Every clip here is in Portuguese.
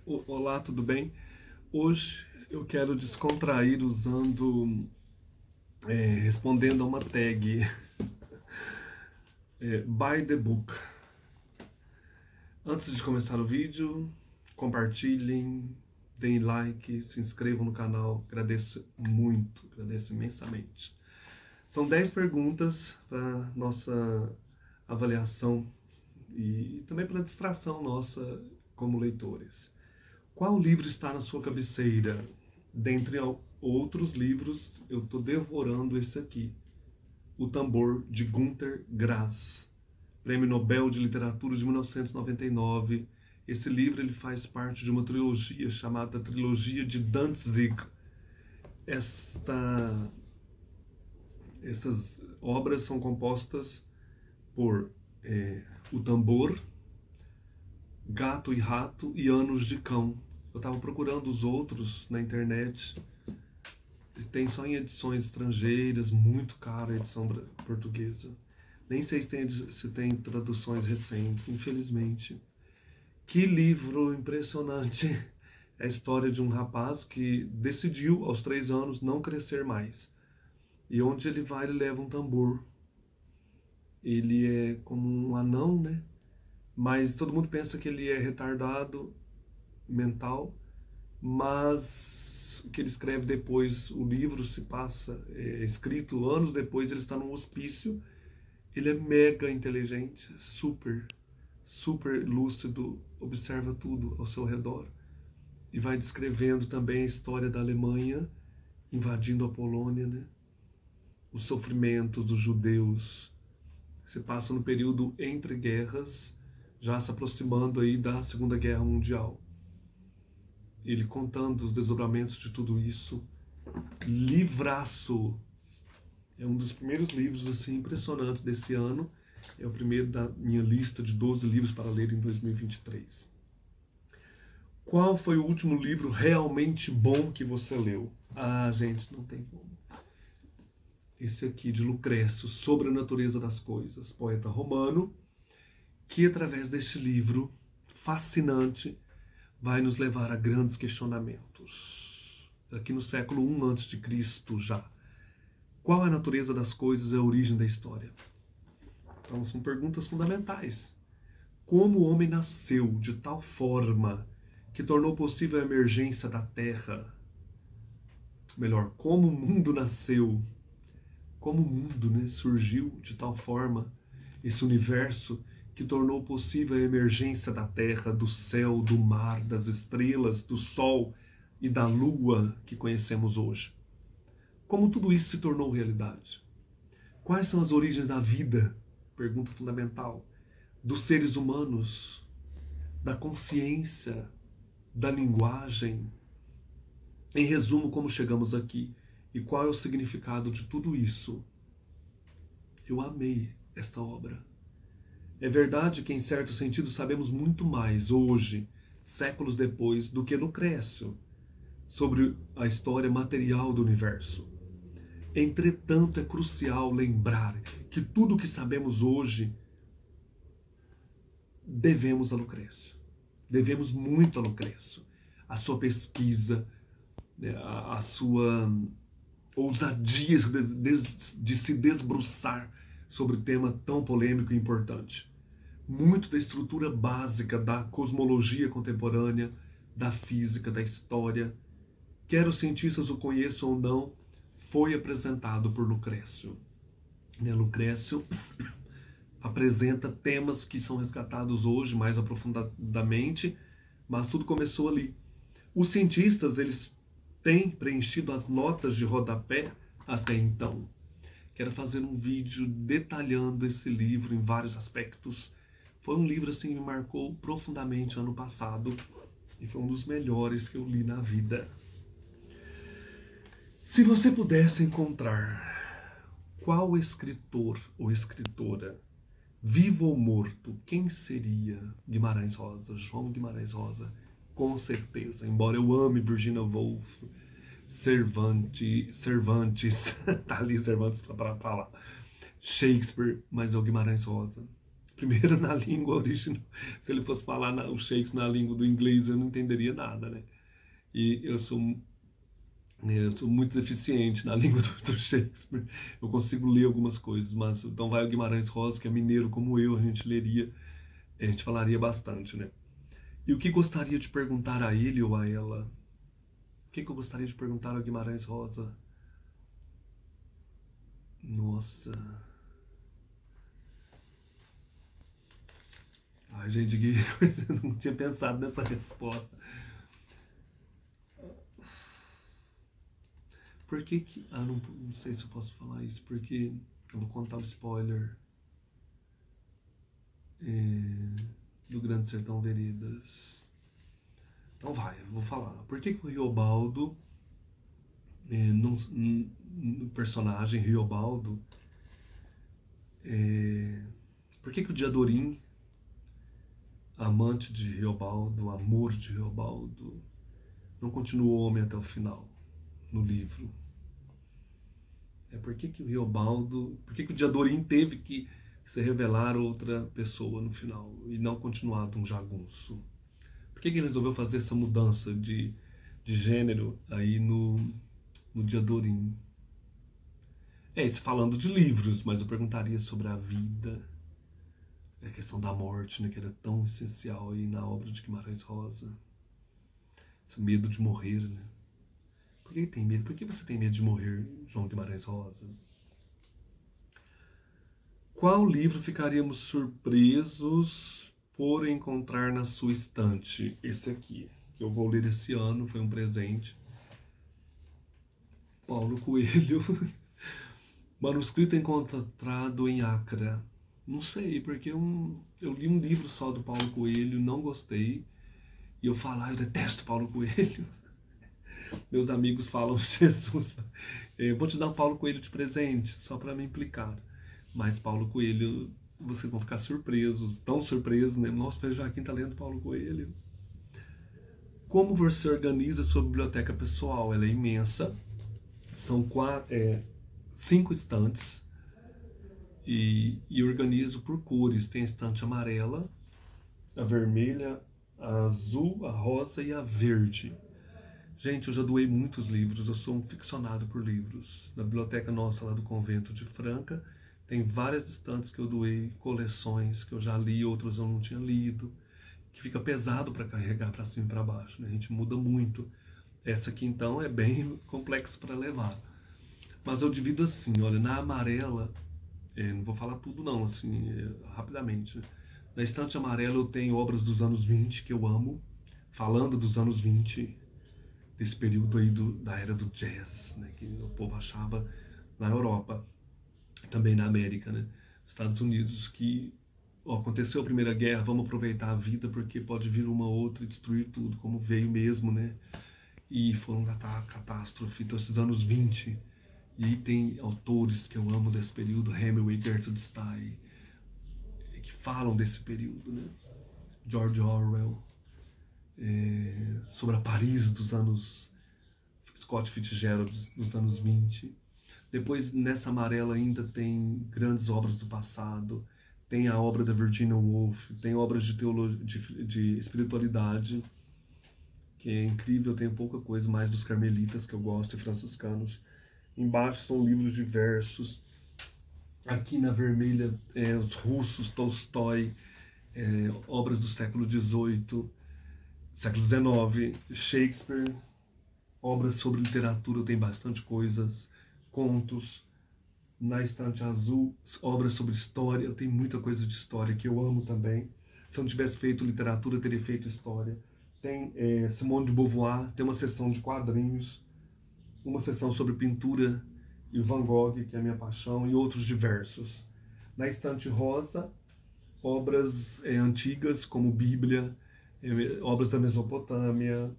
Olá, tudo bem? Hoje eu quero descontrair respondendo a uma tag, by the book. Antes de começar o vídeo, compartilhem, deem like, se inscrevam no canal, agradeço muito, agradeço imensamente. São 10 perguntas para nossa avaliação e também para distração nossa como leitores. Qual livro está na sua cabeceira? Dentre outros livros, eu estou devorando esse aqui, O Tambor, de Günter Grass, Prêmio Nobel de Literatura de 1999. Esse livro ele faz parte de uma trilogia chamada Trilogia de Danzig. Essas obras são compostas por O Tambor, Gato e Rato e Anos de Cão. Eu estava procurando os outros na internet. Tem só em edições estrangeiras, muito cara a edição portuguesa. Nem sei se tem traduções recentes, infelizmente. Que livro impressionante! É a história de um rapaz que decidiu, aos 3 anos, não crescer mais. E onde ele vai, ele leva um tambor. Ele é como um anão, né? Mas todo mundo pensa que ele é retardado mental, mas o que ele escreve depois, o livro se passa, escrito anos depois, ele está num hospício, ele é mega inteligente, super lúcido, observa tudo ao seu redor e vai descrevendo também a história da Alemanha invadindo a Polônia, né? Os sofrimentos dos judeus. Se passa no período entre guerras, já se aproximando aí da Segunda Guerra Mundial. Ele contando os desdobramentos de tudo isso. Livraço! É um dos primeiros livros assim impressionantes desse ano. É o primeiro da minha lista de 12 livros para ler em 2023. Qual foi o último livro realmente bom que você leu? Ah, gente, não tem como. Esse aqui, de Lucrécio, Sobre a Natureza das Coisas, poeta romano, que através deste livro fascinante vai nos levar a grandes questionamentos. Aqui no século I a.C. já. Qual é a natureza das coisas e a origem da história? Então são perguntas fundamentais. Como o homem nasceu de tal forma que tornou possível a emergência da Terra? Melhor, como o mundo nasceu? Como o mundo, né, surgiu de tal forma, esse universo que tornou possível a emergência da Terra, do céu, do mar, das estrelas, do Sol e da Lua que conhecemos hoje. Como tudo isso se tornou realidade? Quais são as origens da vida? Pergunta fundamental. Dos seres humanos, da consciência, da linguagem. Em resumo, como chegamos aqui e qual é o significado de tudo isso? Eu amei esta obra. É verdade que, em certo sentido, sabemos muito mais hoje, séculos depois, do que Lucrécio, sobre a história material do universo. Entretanto, é crucial lembrar que tudo o que sabemos hoje devemos a Lucrécio. Devemos muito a Lucrécio. A sua pesquisa, a sua ousadia de se debruçar sobre tema tão polêmico e importante. Muito da estrutura básica da cosmologia contemporânea, da física, da história, quer os cientistas o conheçam ou não, foi apresentado por Lucrécio. Lucrécio apresenta temas que são resgatados hoje mais aprofundadamente, mas tudo começou ali. Os cientistas, eles têm preenchido as notas de rodapé até então. Quero fazer um vídeo detalhando esse livro em vários aspectos. Foi um livro assim que me marcou profundamente ano passado e foi um dos melhores que eu li na vida. Se você pudesse encontrar qual escritor ou escritora, vivo ou morto, quem seria Guimarães Rosa? João Guimarães Rosa, com certeza. Embora eu ame Virginia Woolf, Cervantes, tá ali Cervantes para falar, Shakespeare, mas é o Guimarães Rosa. Primeiro na língua original. Se ele fosse falar o Shakespeare na língua do inglês, eu não entenderia nada, né? E eu sou muito deficiente na língua do Shakespeare. Eu consigo ler algumas coisas, mas então vai o Guimarães Rosa, que é mineiro como eu, a gente leria, a gente falaria bastante, né? E o que gostaria de perguntar a ele ou a ela? O que eu gostaria de perguntar ao Guimarães Rosa? Nossa. Ai, gente, que eu não tinha pensado nessa resposta. Por que que... Ah, não sei se eu posso falar isso, porque eu vou contar um spoiler do Grande Sertão Veredas. Então vai, eu vou falar. Por que que o Riobaldo, no personagem Riobaldo, por que que o Diadorim, amante de Riobaldo, amor de Riobaldo, não continuou homem até o final, no livro? Por que que o Riobaldo, por que que o Diadorim teve que se revelar outra pessoa no final e não continuar de um jagunço? Por que que ele resolveu fazer essa mudança de gênero aí no Diadorim? Isso falando de livros, mas eu perguntaria sobre a vida, a questão da morte, né, que era tão essencial aí na obra de Guimarães Rosa. Esse medo de morrer, né? Por que tem medo? Por que você tem medo de morrer, João Guimarães Rosa? Qual livro ficaríamos surpresos por encontrar na sua estante? Esse aqui, que eu vou ler esse ano, foi um presente. Paulo Coelho. Manuscrito encontrado em Acre. Não sei, porque eu li um livro só do Paulo Coelho, não gostei. E eu falo, eu detesto Paulo Coelho. Meus amigos falam, Jesus, vou te dar um Paulo Coelho de presente, só para me implicar. Mas Paulo Coelho, vocês vão ficar surpresos, tão surpresos, né? Nossa, o Joaquim tá lendo Paulo Coelho. Como você organiza a sua biblioteca pessoal? Ela é imensa, são 5 estantes e organizo por cores. Tem a estante amarela, a vermelha, a azul, a rosa e a verde. Gente, eu já doei muitos livros, eu sou um ficcionado por livros. Na biblioteca nossa lá do convento de Franca, tem várias estantes que eu doei, coleções que eu já li, outras eu não tinha lido, que fica pesado para carregar para cima e para baixo, né? A gente muda muito. Essa aqui então é bem complexa para levar. Mas eu divido assim, olha, na amarela, não vou falar tudo não, assim, rapidamente. Na estante amarela eu tenho obras dos anos 20 que eu amo, falando dos anos 20, desse período aí da era do jazz, né, que o povo achava na Europa, também na América, né, Estados Unidos, que aconteceu a Primeira Guerra, vamos aproveitar a vida porque pode vir uma outra e destruir tudo, como veio mesmo, né, e foi uma catástrofe. Então esses anos 20, e aí tem autores que eu amo desse período, Hemingway, Gertrude Stein, que falam desse período, né, George Orwell, sobre a Paris dos anos... Scott Fitzgerald dos anos 20. Depois, nessa amarela ainda tem grandes obras do passado, tem a obra da Virginia Woolf, tem obras de teologia, de espiritualidade, que é incrível, tem pouca coisa mais dos carmelitas que eu gosto e franciscanos. Embaixo são livros diversos. Aqui na vermelha, os russos, Tolstói, obras do século XVIII, século XIX, Shakespeare, obras sobre literatura, tem bastante coisas, contos. Na estante azul, obras sobre história, tem muita coisa de história que eu amo também. Se eu não tivesse feito literatura, eu teria feito história. Tem Simone de Beauvoir, tem uma seção de quadrinhos, uma seção sobre pintura e Van Gogh, que é a minha paixão, e outros diversos. Na estante rosa, obras antigas, como Bíblia, obras da Mesopotâmia,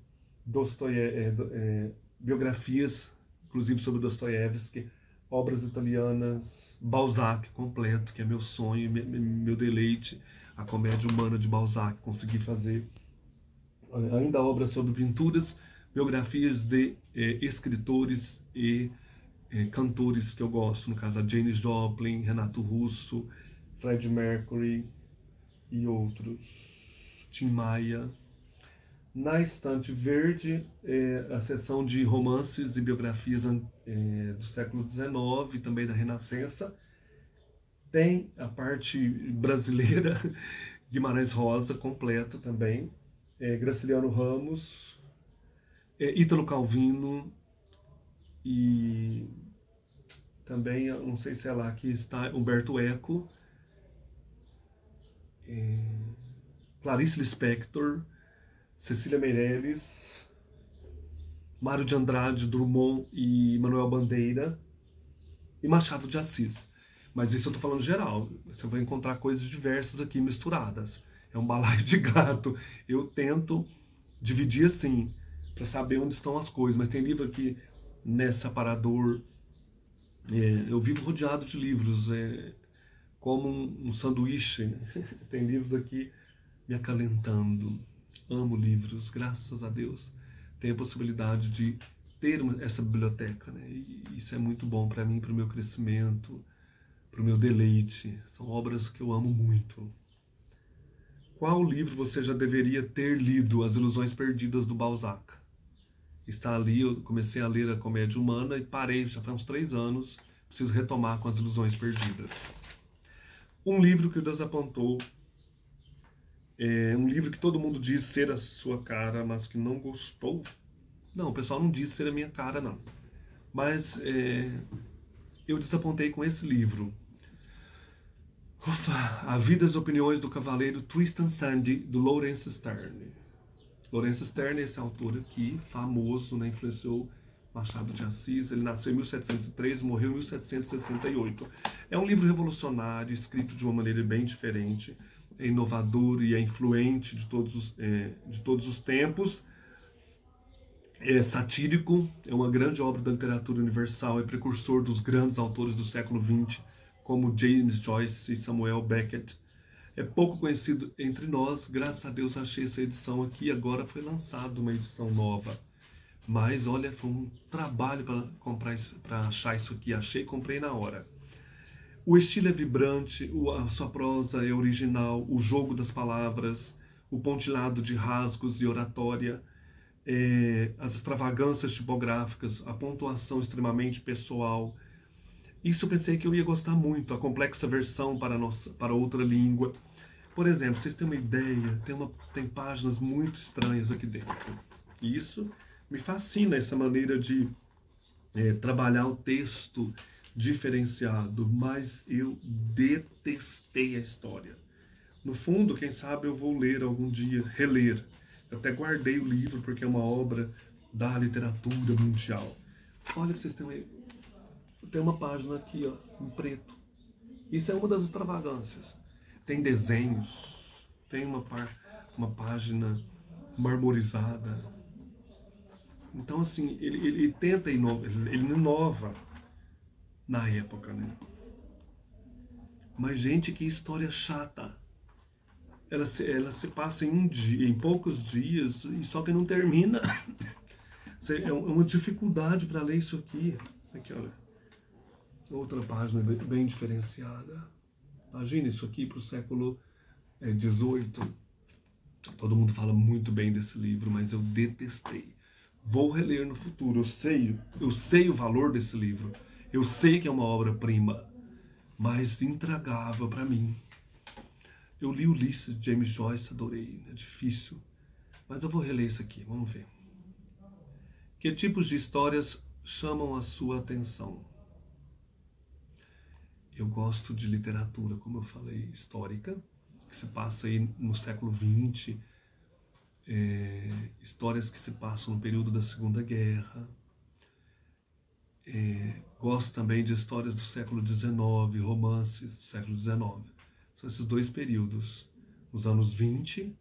biografias, inclusive sobre Dostoiévski, obras italianas, Balzac completo, que é meu sonho, meu deleite, a comédia humana de Balzac, consegui fazer. Ainda obras sobre pinturas, biografias de escritores e cantores que eu gosto, no caso a Janis Joplin, Renato Russo, Freddie Mercury, e outros. Tim Maia. Na estante verde, a seção de romances e biografias do século XIX, também da Renascença. Tem a parte brasileira, Guimarães Rosa, completa também. Graciliano Ramos, Ítalo Calvino e também, não sei se é lá que está, Humberto Eco, Clarice Lispector, Cecília Meirelles, Mário de Andrade, Drummond e Manuel Bandeira e Machado de Assis. Mas isso eu tô falando geral. Você vai encontrar coisas diversas aqui misturadas. É um balaio de gato. Eu tento dividir assim, para saber onde estão as coisas. Mas tem livro aqui nesse aparador. Eu vivo rodeado de livros, como um sanduíche. Tem livros aqui me acalentando. Amo livros, graças a Deus. Tenho a possibilidade de ter essa biblioteca, né? E isso é muito bom para mim, para o meu crescimento, para o meu deleite. São obras que eu amo muito. Qual livro você já deveria ter lido? As Ilusões Perdidas, do Balzac. Está ali, eu comecei a ler A Comédia Humana e parei, já faz uns 3 anos. Preciso retomar com As Ilusões Perdidas. Um livro que o Deus apontou, um livro que todo mundo diz ser a sua cara, mas que não gostou. Não, o pessoal não disse ser a minha cara, não. Mas eu desapontei com esse livro. Ufa, A Vida e as Opiniões do Cavaleiro Tristan Sandy, do Laurence Sterne. Laurence Sterne, esse autor aqui, famoso, né, influenciou Machado de Assis. Ele nasceu em 1703 e morreu em 1768. É um livro revolucionário, escrito de uma maneira bem diferente, é inovador e é influente de todos os tempos. É satírico, é uma grande obra da literatura universal, é precursor dos grandes autores do século XX, como James Joyce e Samuel Beckett. É pouco conhecido entre nós, graças a Deus achei essa edição aqui, agora foi lançada uma edição nova. Mas olha, foi um trabalho para achar isso aqui, achei e comprei na hora. O estilo é vibrante, a sua prosa é original, o jogo das palavras, o pontilhado de rasgos e oratória, as extravagâncias tipográficas, a pontuação extremamente pessoal. Isso eu pensei que eu ia gostar muito, a complexa versão para outra língua. Por exemplo, vocês têm uma ideia, tem páginas muito estranhas aqui dentro. E isso me fascina, essa maneira de trabalhar o texto diferenciado, mas eu detestei a história. No fundo, quem sabe eu vou ler algum dia, reler. Eu até guardei o livro porque é uma obra da literatura mundial. Olha, pra vocês terem tem uma página aqui, ó, em preto. Isso é uma das extravagâncias. Tem desenhos, tem uma página marmorizada. Então, assim, ele tenta inovar, ele inova na época, né? Mas, gente, que história chata. Ela se passa em um dia, em poucos dias, e só que não termina. É uma dificuldade para ler isso aqui. Aqui, olha. Outra página bem diferenciada. Imagina isso aqui para o século XVIII. Todo mundo fala muito bem desse livro, mas eu detestei. Vou reler no futuro. Eu sei o valor desse livro. Eu sei que é uma obra-prima, mas intragável para mim. Eu li Ulisses de James Joyce, adorei. É difícil, mas eu vou reler isso aqui. Vamos ver. Que tipos de histórias chamam a sua atenção? Eu gosto de literatura, como eu falei, histórica, que se passa aí no século XX, histórias que se passam no período da Segunda Guerra. Gosto também de histórias do século XIX, romances do século XIX. São esses dois períodos. Nos anos 20,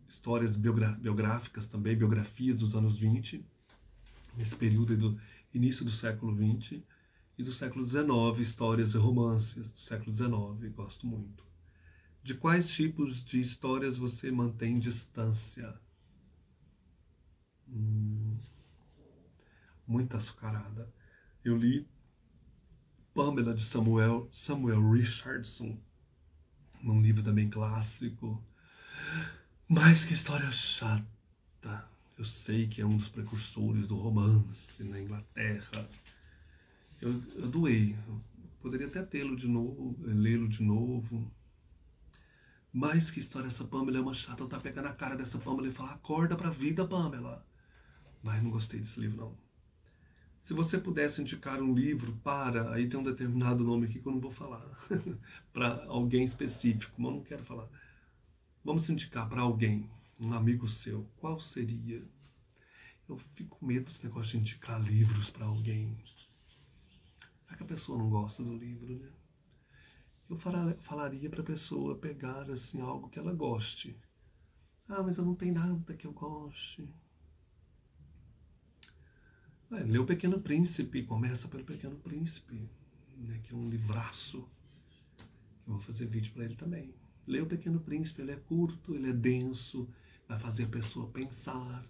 histórias biográficas também, biografias dos anos 20, nesse período do início do século XX, e do século XIX, histórias e romances do século XIX, gosto muito. De quais tipos de histórias você mantém distância? Muita açucarada. Eu li Pamela, de Samuel Richardson. Um livro também clássico. Mas que história chata. Eu sei que é um dos precursores do romance na Inglaterra. Eu doei. Eu poderia até tê-lo de novo, lê-lo de novo. Mas que história, essa Pamela é uma chata. Eu tá pegando a cara dessa Pamela e falar: acorda pra vida, Pamela. Mas não gostei desse livro, não. Se você pudesse indicar um livro para... Aí tem um determinado nome aqui que eu não vou falar. Para alguém específico, mas eu não quero falar. Vamos indicar para alguém, um amigo seu. Qual seria? Eu fico com medo desse negócio de indicar livros para alguém. É que a pessoa não gosta do livro, né? Eu falaria para a pessoa pegar assim algo que ela goste. Ah, mas eu não tenho nada que eu goste. Lê O Pequeno Príncipe, começa pelo Pequeno Príncipe, né, que é um livraço. Eu vou fazer vídeo para ele também. Lê O Pequeno Príncipe, ele é curto, ele é denso, vai fazer a pessoa pensar.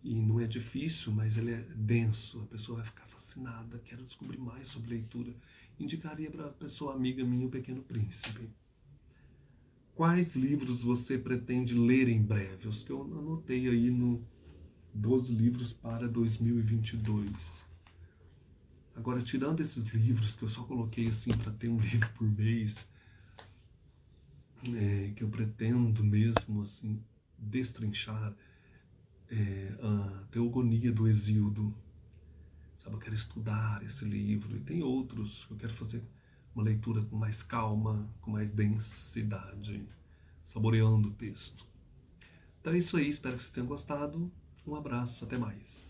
E não é difícil, mas ele é denso, a pessoa vai ficar fascinada, quero descobrir mais sobre leitura. Indicaria para a pessoa amiga minha O Pequeno Príncipe. Quais livros você pretende ler em breve? Os que eu anotei aí no 12 livros para 2022. Agora, tirando esses livros que eu só coloquei assim para ter um livro por mês, que eu pretendo mesmo assim destrinchar, a Teogonia do Hesíodo. Sabe, eu quero estudar esse livro, e tem outros que eu quero fazer uma leitura com mais calma, com mais densidade, saboreando o texto. Então é isso aí, espero que vocês tenham gostado. Um abraço, até mais.